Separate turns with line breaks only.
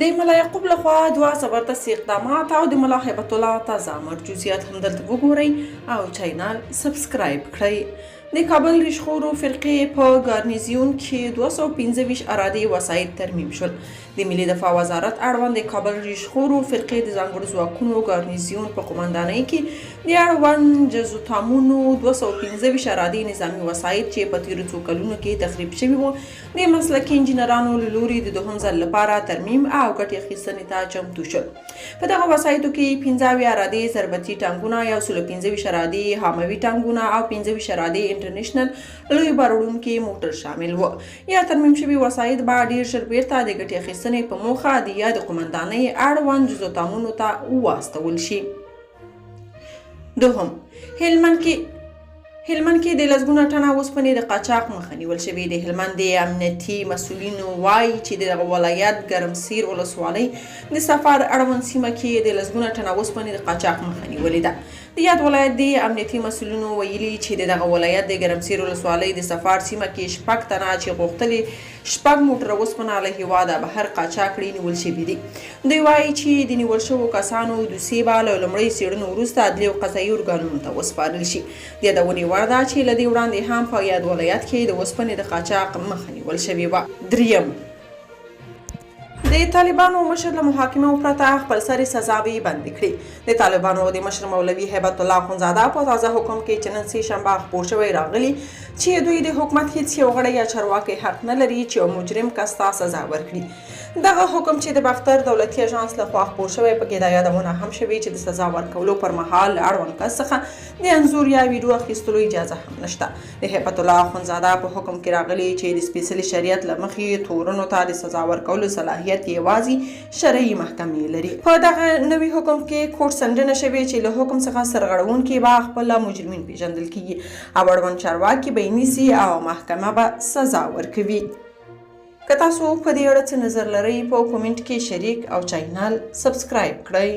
د ملا یعقوب لخوا دوه زبردست اقدامات او د ملا هیبت الله تازه امر جزئیات هم دلته وګورئ او چینل سبسکرایب کړئ. د کابل ریشخورو فرقې په ګارنیزیون کې 225 ارادي وسایط ترمیم شول. د ملي دفاع وزارت اړوند د کابل ریشخورو فرقې د ځانګړو ځواکونو ګارنیزیون په قومندانۍ کې د اړوند جزو تامونو 225 ارادي نظامي وسایط چې په تیرو څو کلونو کې تخریب شوي وو د مسلکي انجینرانو له لوري د دوهم ځل لپاره ترمیم او ګټې اخیستنې ته چمتو شول. په دغه وسایطو کې 15 ارادي ضربتي ټانکونه، 115 ارادي حاموي ټانکونه او 15 ارادي انټرنیشنل لوی باروړونکي موټر شامل وو. یا ترمیم شوي وسایط به ډیر ژر بیرته د ګټې اخیستنې په موخه د یاد قومندانۍ اړوند جزو تامونو ته واستول شي. دوهم، هلمند کې د لسګونه ټنه اوسپنې د قاچاق مخه نیول شوې. د هلمند د امنیتي مسؤلینو وایي چې د ولایت ګرمسیر ولسوالۍ د سفر اړوند سیمه کې د لسګونه ټنه اوسپنې د قاچاق مخه نیولې ده. د یاد ولایت د امنیتي مسؤلینو ویلي چې دغه ولایت د ګرمسیر ولسوالۍ د سفر سیمه کې 6 تنه چې غوښتلي 6 موټره اوسپنه له هېواده بهر قاچاق کړي نیول شوي دي. دوی وایي چې د نیول شوو کسانو دوسیې به له لومړۍ څېړنو وروسته عدلي او قضایي ارګانونو ته وسپارل شي. د یادونې وړ ده چې له دې وړاندې هم په یاد ولایت کې د اوسپنې د قاچاق مخه نیول شوې وه. دریم، د طالبانو مشر له محاکمو پرته خپل سرې سزاوي بندي کړي. د طالبانو د مشر مولوي هیبت الله اخندزاده په تازه حکم کې چې نن سه شنبه خپور شوی راغلی چې دوی د حکومت هیڅ یو غړی یا چارواکی حق نه لري چې یو مجرم کس ته سزا ورکړي. دغه حکم چې د باختر دولتي اژانس لخوا خپور شوی پکې دا یادونه هم شوې چې د سزا ورکولو پر مهال اړوند کس څخه د انځور یا ویډیو اخیستلو اجازه هم نشته. د هیبت الله اخندزاده په حکم کې راغلی چې د سپیڅلي شریعت له مخې تورنو ته د سزا ورکولو صلاحیت یوازې شرعي محکمې لري. په دغه نوي حکم کې کوټ څنډنه شوې چې له حکم څخه سرغړونکي به خپل مجرمین پیژندل کیږي او اړوند چارواکي به نیسي او محکمه به سزا ورکوي. که تاسو په دې اړه څه نظر لرئ په کومنټ کې شریک او چینل سبسکرایب کړئ.